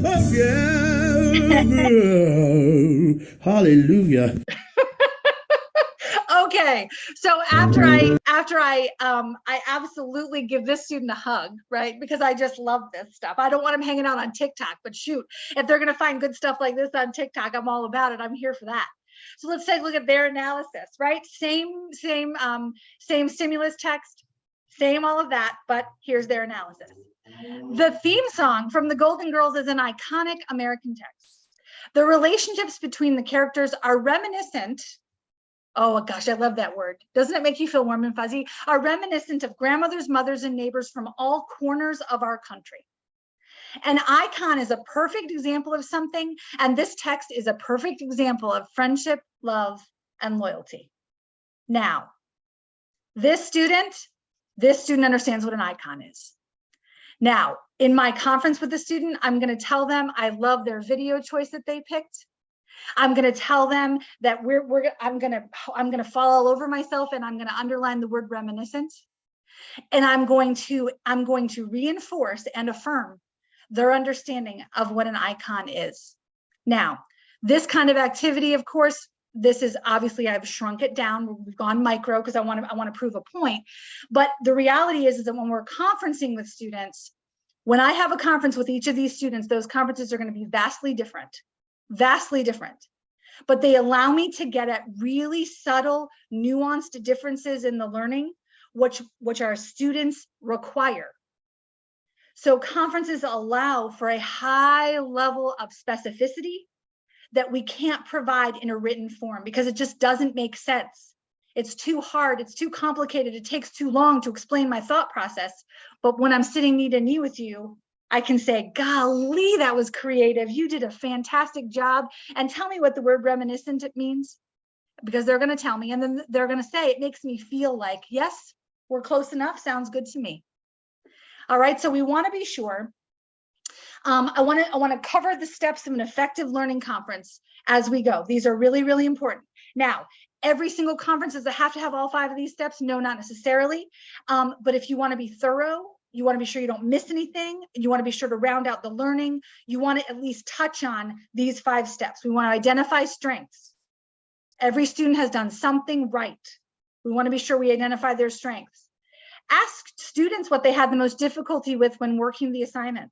Oh, yeah. Hallelujah. Okay, so after I absolutely give this student a hug, right? Because I just love this stuff. I don't want them hanging out on TikTok, but shoot, if they're gonna find good stuff like this on TikTok, I'm all about it. I'm here for that. So let's take a look at their analysis, right? Same stimulus text, same all of that, but here's their analysis. The theme song from the Golden Girls is an iconic American text. The relationships between the characters are reminiscent. Oh gosh, I love that word. Doesn't it make you feel warm and fuzzy? Are reminiscent of grandmothers, mothers, and neighbors from all corners of our country. An icon is a perfect example of something, and this text is a perfect example of friendship, love, and loyalty. Now, this student understands what an icon is. Now, in my conference with the student, I'm going to tell them I love their video choice that they picked. I'm going to tell them that I'm going to fall all over myself, and I'm going to underline the word reminiscent. And I'm going to reinforce and affirm their understanding of what an icon is. Now, this kind of activity, of course, this is obviously, I've shrunk it down. We've gone micro because I want to prove a point. But the reality is that when we're conferencing with students, when I have a conference with each of these students, those conferences are going to be vastly different. But they allow me to get at really subtle, nuanced differences in the learning, which our students require. So conferences allow for a high level of specificity that we can't provide in a written form because it just doesn't make sense. It's too hard, it's too complicated, it takes too long to explain my thought process. But when I'm sitting knee to knee with you, I can say, golly, that was creative. You did a fantastic job. And tell me what the word reminiscent means, because they're going to tell me, and then they're going to say, it makes me feel like, yes, we're close enough. Sounds good to me. All right. So we want to be sure. I want to cover the steps of an effective learning conference as we go. These are really, really important. Now, every single conference does it have to have all 5 of these steps? No, not necessarily. But if you want to be thorough, you want to be sure you don't miss anything, and you want to be sure to round out the learning, you want to at least touch on these 5 steps. We want to identify strengths. Every student has done something right. We want to be sure we identify their strengths. Ask students what they had the most difficulty with when working the assignment.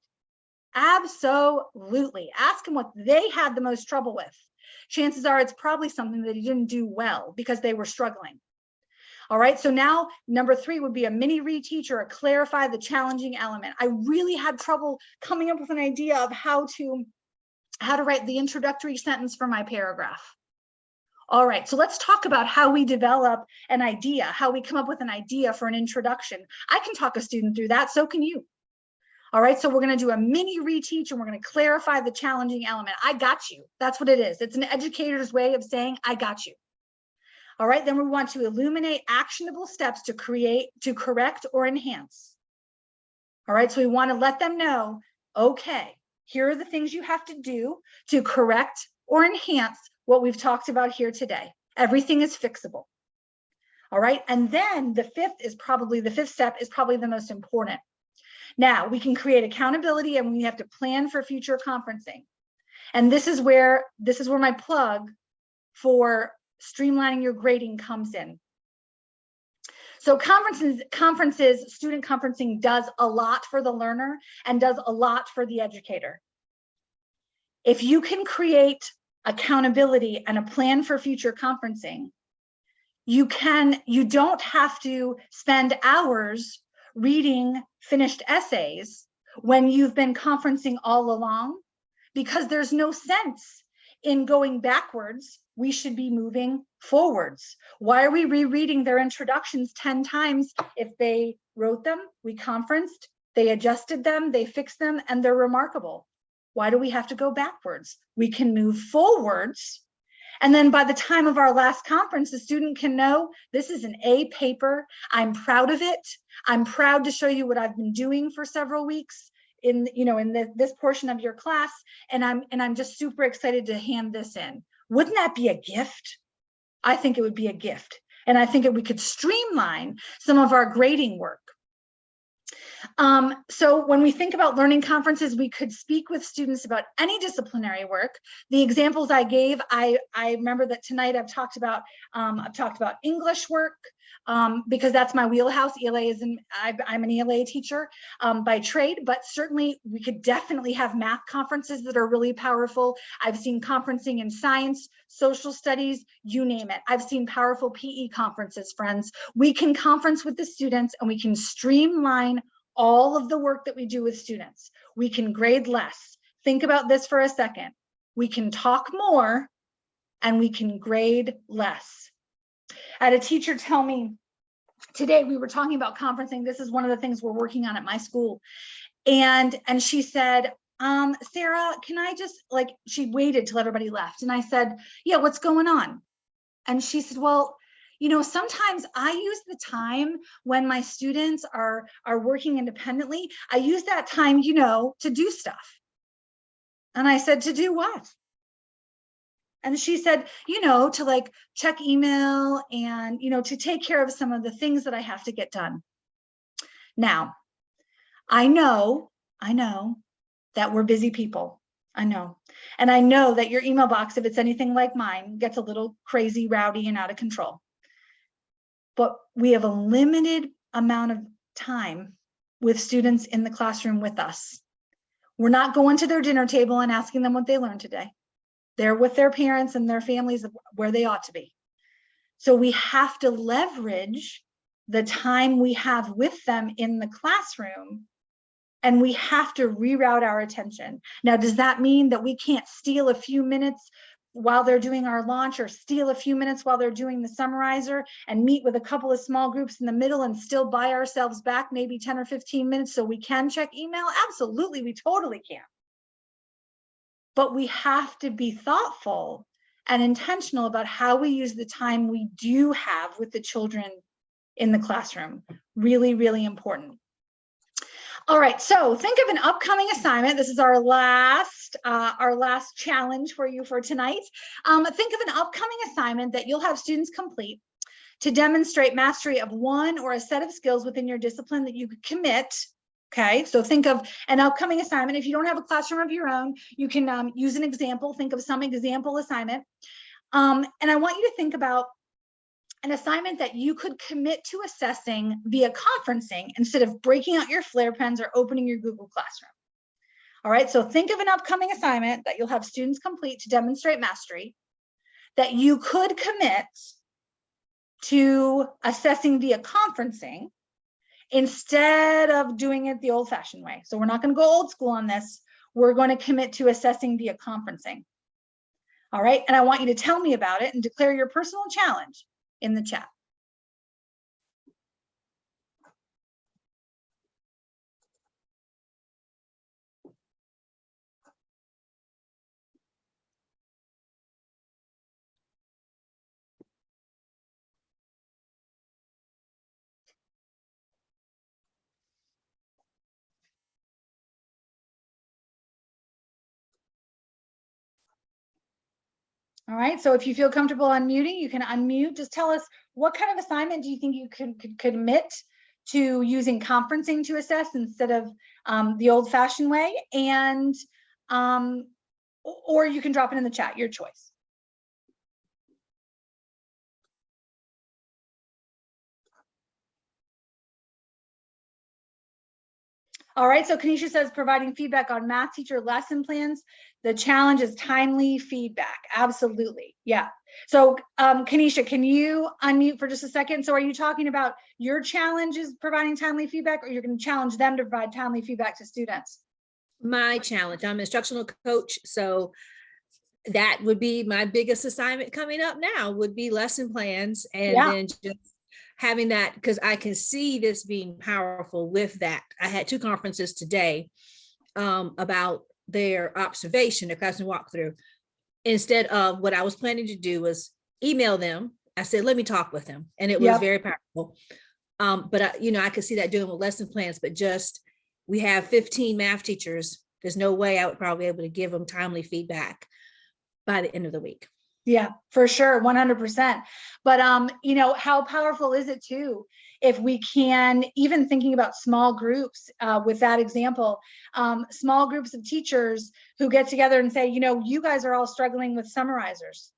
Absolutely. Ask them what they had the most trouble with. Chances are it's probably something that you didn't do well because they were struggling. All right, so now number 3 would be a mini reteach or a clarify the challenging element. I really had trouble coming up with an idea of how to write the introductory sentence for my paragraph. All right, so let's talk about how we develop an idea, how we come up with an idea for an introduction. I can talk a student through that, so can you. All right, so we're going to do a mini reteach and we're going to clarify the challenging element. I got you. That's what it is. It's an educator's way of saying, I got you. All right, then we want to illuminate actionable steps to correct or enhance. All right, so we want to let them know, okay, here are the things you have to do to correct or enhance what we've talked about here today. Everything is fixable. All right. And then the fifth step is probably the most important. Now we can create accountability and we have to plan for future conferencing. And this is where my plug for streamlining your grading comes in. So conferences, student conferencing does a lot for the learner and does a lot for the educator. If you can create accountability and a plan for future conferencing, you don't have to spend hours reading finished essays when you've been conferencing all along, because there's no sense in going backwards. We should be moving forwards. Why are we rereading their introductions 10 times if they wrote them, we conferenced, they adjusted them, they fixed them, and they're remarkable? Why do we have to go backwards? We can move forwards. And then by the time of our last conference, the student can know this is an A paper. I'm proud of it. I'm proud to show you what I've been doing for several weeks in this portion of your class. And I'm just super excited to hand this in. Wouldn't that be a gift? I think it would be a gift. And I think we could streamline some of our grading work. So when we think about learning conferences, we could speak with students about any disciplinary work. The examples I gave, I remember that tonight I've talked about English work, because that's my wheelhouse. I'm an ELA teacher by trade, but certainly we could definitely have math conferences that are really powerful. I've seen conferencing in science, social studies, you name it. I've seen powerful PE conferences, friends. We can conference with the students and we can streamline all of the work that we do with students. We can grade less. Think about this for a second. We can talk more and we can grade less. I had a teacher tell me today, we were talking about conferencing. This is one of the things we're working on at my school. And she said, Sarah, can I just, she waited till everybody left. And I said, yeah, what's going on? And she said, well, sometimes I use the time when my students are working independently. I use that time, to do stuff. And I said, to do what? And she said, to check email and, to take care of some of the things that I have to get done. Now, I know that we're busy people. I know. And I know that your email box, if it's anything like mine, gets a little crazy, rowdy, and out of control. But we have a limited amount of time with students in the classroom with us. We're not going to their dinner table and asking them what they learned today. They're with their parents and their families where they ought to be. So we have to leverage the time we have with them in the classroom, and we have to reroute our attention. Now, does that mean that we can't steal a few minutes while they're doing our launch, or steal a few minutes while they're doing the summarizer and meet with a couple of small groups in the middle and still buy ourselves back maybe 10 or 15 minutes so we can check email? Absolutely, we totally can. But we have to be thoughtful and intentional about how we use the time we do have with the children in the classroom. Really, really important. All right, so think of an upcoming assignment. This is our last challenge for you for tonight. Think of an upcoming assignment that you'll have students complete to demonstrate mastery of one or a set of skills within your discipline that you could commit. Okay, so think of an upcoming assignment. If you don't have a classroom of your own, you can use an example. Think of some example assignment. And I want you to think about an assignment that you could commit to assessing via conferencing instead of breaking out your Flare pens or opening your Google Classroom. All right, so think of an upcoming assignment that you'll have students complete to demonstrate mastery that you could commit to assessing via conferencing instead of doing it the old-fashioned way. So we're not going to go old school on this. We're going to commit to assessing via conferencing. All right, and I want you to tell me about it and declare your personal challenge in the chat. All right, so if you feel comfortable unmuting, you can unmute. Just tell us what kind of assignment do you think you could commit to using conferencing to assess instead of the old-fashioned way, and or you can drop it in the chat, your choice. All right, so Kanisha says providing feedback on math teacher lesson plans. The challenge is timely feedback. Absolutely, yeah. So Kanisha, can you unmute for just a second? So are you talking about your challenge is providing timely feedback, or you're going to challenge them to provide timely feedback to students? My challenge. I'm an instructional coach, so that would be my biggest assignment coming up now would be lesson plans, and Yeah. then just having that, because I can see this being powerful with that. I had 2 conferences today about their observation, their classroom walkthrough. Instead of what I was planning to do was email them, I said, let me talk with them. And it was Yep. very powerful. But I could see that doing with lesson plans, but just, we have 15 math teachers. There's no way I would probably be able to give them timely feedback by the end of the week. Yeah, for sure, 100%. But how powerful is it too, if we can, even thinking about small groups with that example, small groups of teachers who get together and say, you guys are all struggling with summarizers.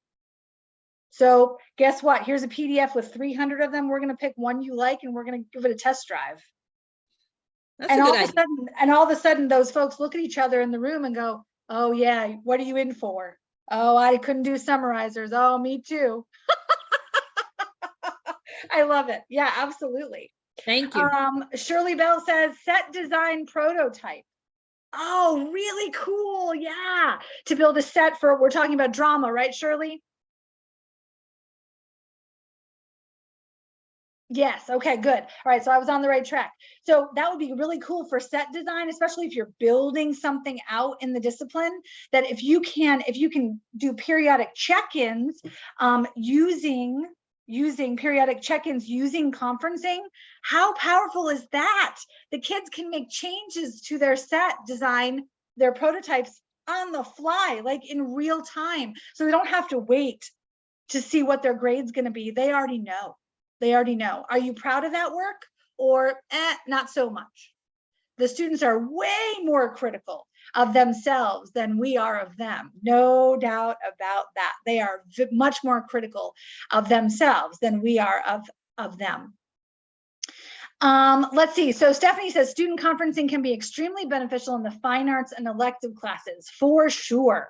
So guess what? Here's a PDF with 300 of them. We're going to pick one you like, and we're going to give it a test drive. That's And a all good of a idea. sudden, and all of a sudden, those folks look at each other in the room and go, "Oh yeah, what are you in for? Oh, I couldn't do summarizers. Oh, me too." I love it. Yeah, absolutely. Thank you. Shirley Bell says set design prototype. Oh, really cool. Yeah. To build a set for, we're talking about drama, right, Shirley? Yes. Okay, good. All right. So I was on the right track. So that would be really cool for set design, especially if you're building something out in the discipline, that if you can do periodic check-ins using periodic check-ins, using conferencing, how powerful is that? The kids can make changes to their set design, their prototypes on the fly, like in real time. So they don't have to wait to see what their grade's going to be. They already know. They already know. Are you proud of that work, or not so much? The students are way more critical of themselves than we are of them. No doubt about that. They are much more critical of themselves than we are of them. Let's see. So Stephanie says student conferencing can be extremely beneficial in the fine arts and elective classes, for sure.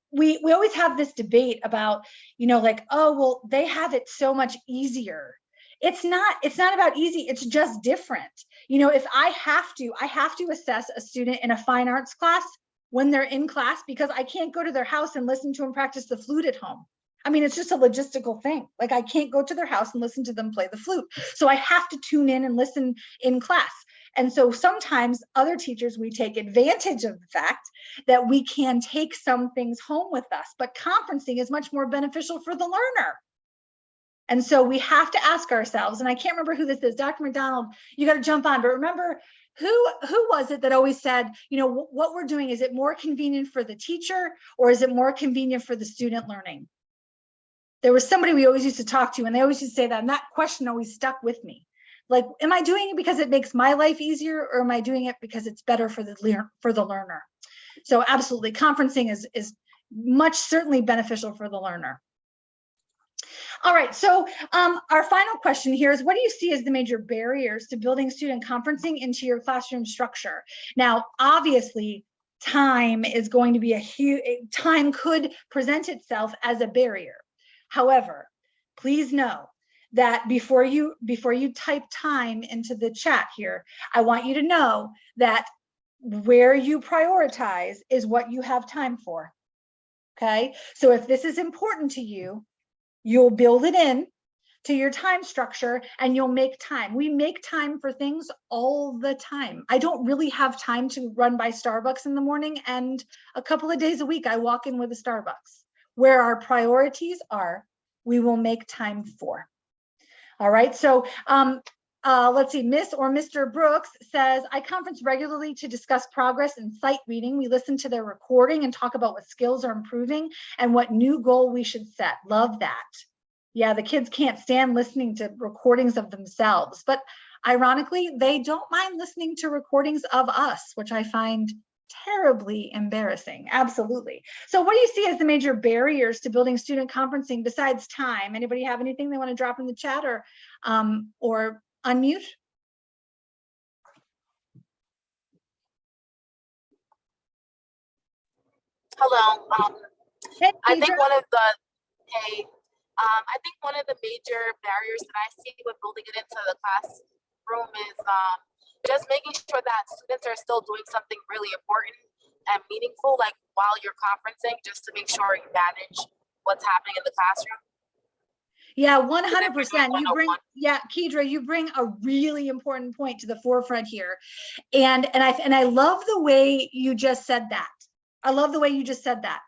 We always have this debate about, like, oh, well, they have it so much easier. It's not about easy. It's just different. If I have to assess a student in a fine arts class when they're in class, because I can't go to their house and listen to them practice the flute at home. I mean, it's just a logistical thing. Like, I can't go to their house and listen to them play the flute. So I have to tune in and listen in class. And so sometimes other teachers, we take advantage of the fact that we can take some things home with us, but conferencing is much more beneficial for the learner. And so we have to ask ourselves, and I can't remember who this is, Dr. McDonald, you got to jump on, but remember, who was it that always said, what we're doing, is it more convenient for the teacher, or is it more convenient for the student learning? There was somebody we always used to talk to, and they always used to say that, and that question always stuck with me. Like, am I doing it because it makes my life easier, or am I doing it because it's better for the learner? So absolutely, conferencing is certainly beneficial for the learner. All right, so our final question here is, what do you see as the major barriers to building student conferencing into your classroom structure? Now, obviously, time is going to be time could present itself as a barrier. However, please know that before you type time into the chat here, I want you to know that where you prioritize is what you have time for. Okay, so if this is important to you, you'll build it in to your time structure, and you'll make time. We make time for things all the time. I don't really have time to run by Starbucks in the morning, and a couple of days a week I walk in with a Starbucks. Where our priorities are, we will make time for. All right, so let's see, Miss or Mr. Brooks says, I conference regularly to discuss progress in sight reading. We listen to their recording and talk about what skills are improving and what new goal we should set. Love that. Yeah, the kids can't stand listening to recordings of themselves, but ironically, they don't mind listening to recordings of us, which I find terribly embarrassing. Absolutely. So what do you see as the major barriers to building student conferencing besides time? Anybody have anything they want to drop in the chat or unmute? Hello. Hey, I think Deidre. one of the I think one of the major barriers that I see with building it into the classroom is just making sure that students are still doing something really important and meaningful, like while you're conferencing, just to make sure you manage what's happening in the classroom. Yeah, Because if you're 100%. doing You bring, 101 yeah, Kedra, you bring a really important point to the forefront here. And I love the way you just said that. I love the way you just said that.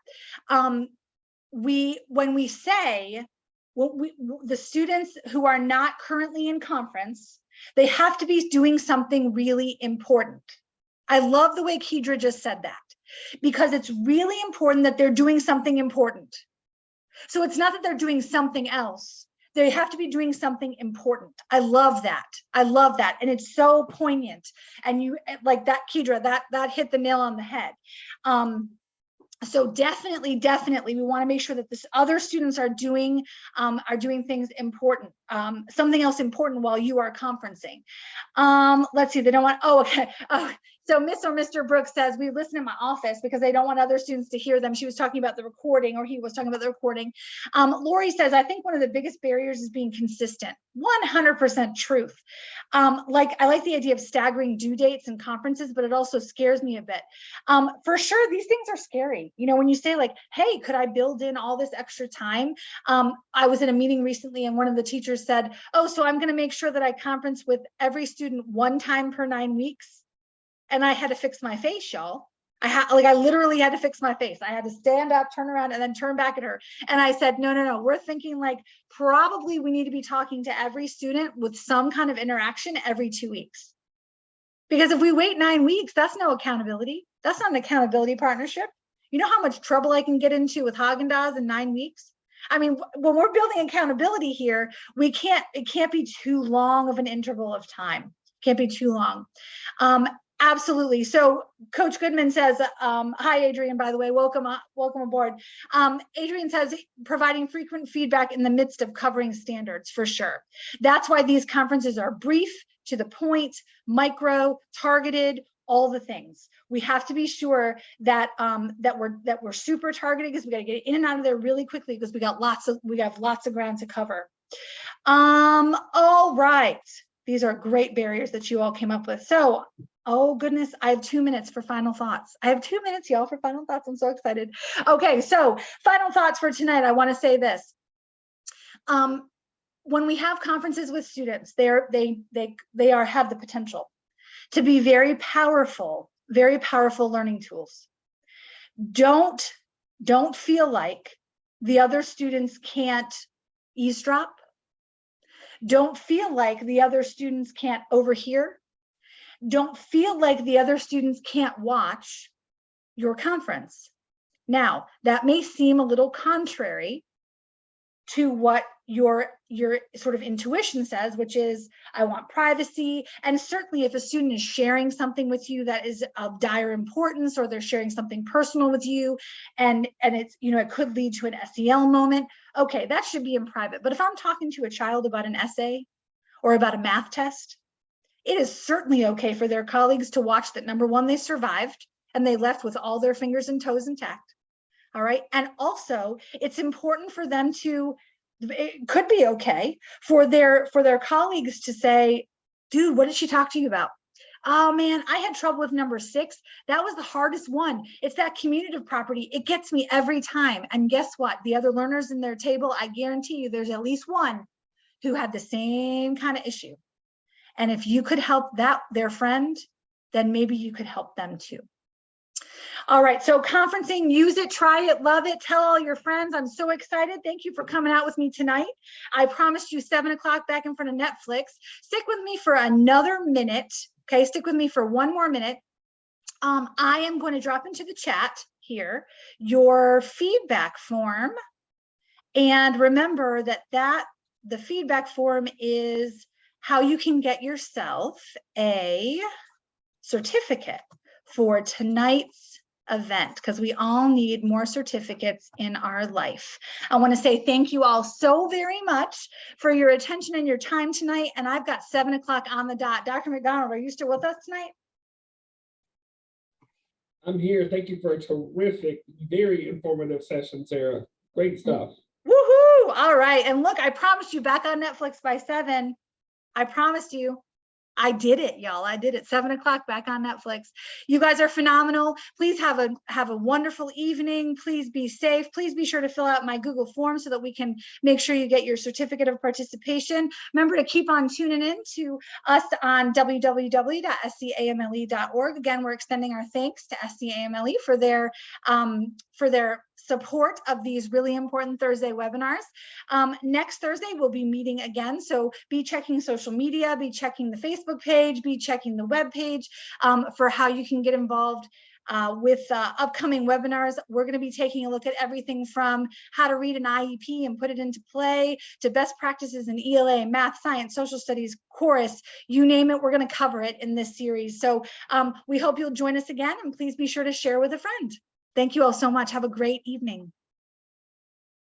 When we say, the students who are not currently in conference, they have to be doing something really important. I love the way Kedra just said that, because it's really important that they're doing something important. So it's not that they're doing something else. They have to be doing something important. I love that. I love that. And it's so poignant. And you, like that, Kedra, that hit the nail on the head. So definitely, we want to make sure that this other students are doing things important, something else important while you are conferencing. Let's see, they don't want, oh, okay. Oh, so Miss or Mr. Brooks says, we listen in my office because they don't want other students to hear them. She was talking about the recording, or he was talking about the recording. Lori says, I think one of the biggest barriers is being consistent. 100% truth. I like the idea of staggering due dates and conferences, but it also scares me a bit. For sure, these things are scary. You know, when you say like, hey, could I build in all this extra time? I was in a meeting recently and one of the teachers said, oh, so I'm going to make sure that I conference with every student 1 time per 9 weeks. And I had to fix my face, y'all. I literally had to fix my face. I had to stand up, turn around, and then turn back at her. And I said, no, we're thinking like probably we need to be talking to every student with some kind of interaction every 2 weeks. Because if we wait 9 weeks, that's no accountability. That's not an accountability partnership. You know how much trouble I can get into with Haagen-Dazs in 9 weeks? I mean, when we're building accountability here, it can't be too long of an interval of time. Can't be too long. Absolutely. So Coach Goodman says, hi, Adrian, by the way, welcome aboard. Adrian says, providing frequent feedback in the midst of covering standards, for sure. That's why these conferences are brief, to the point, micro, targeted, all the things. We have to be sure that we're super targeted, because we got to get in and out of there really quickly, because we have lots of ground to cover. All right. These are great barriers that you all came up with. So, oh goodness, I have 2 minutes for final thoughts. I have 2 minutes, y'all, for final thoughts. I'm so excited. Okay, so final thoughts for tonight. I want to say this. When we have conferences with students, they have the potential to be very powerful learning tools. Don't feel like the other students can't eavesdrop. Don't feel like the other students can't overhear. Don't feel like the other students can't watch your conference. Now, that may seem a little contrary to what your sort of intuition says, which is, I want privacy. And certainly if a student is sharing something with you that is of dire importance, or they're sharing something personal with you, and it's, you know, it could lead to an SEL moment, okay, that should be in private. But if I'm talking to a child about an essay or about a math test, it is certainly okay for their colleagues to watch that, number one, they survived and they left with all their fingers and toes intact. All right. And also it's important for them to, it could be okay for their colleagues to say, dude, what did she talk to you about? Oh man, I had trouble with number 6. That was the hardest one. It's that commutative property. It gets me every time. And guess what? The other learners in their table, I guarantee you there's at least one who had the same kind of issue. And if you could help their friend, then maybe you could help them too. All right, so conferencing, use it, try it, love it, tell all your friends. I'm so excited. Thank you for coming out with me tonight. I promised you 7 o'clock back in front of Netflix. Stick with me for another minute. Okay, stick with me for one more minute. I am going to drop into the chat here your feedback form. And remember that the feedback form is how you can get yourself a certificate for tonight's event, because we all need more certificates in our life. I want to say thank you all so very much for your attention and your time tonight. And I've got 7 o'clock on the dot. Dr. McDonald, are you still with us tonight? I'm here. Thank you for a terrific, very informative session, Sarah. Great stuff. Woohoo! All right. And look, I promised you back on Netflix by 7. I promised you. I did it, y'all. I did it. 7 o'clock back on Netflix. You guys are phenomenal. Please have a wonderful evening. Please be safe. Please be sure to fill out my Google form so that we can make sure you get your certificate of participation. Remember to keep on tuning in to us on www.scamle.org. Again, we're extending our thanks to SCAMLE for their support of these really important Thursday webinars. Next Thursday, we'll be meeting again. So be checking social media, be checking the Facebook page, be checking the web page for how you can get involved with upcoming webinars. We're going to be taking a look at everything from how to read an IEP and put it into play to best practices in ELA, math, science, social studies, chorus, you name it. We're going to cover it in this series. So we hope you'll join us again, and please be sure to share with a friend. Thank you all so much. Have a great evening.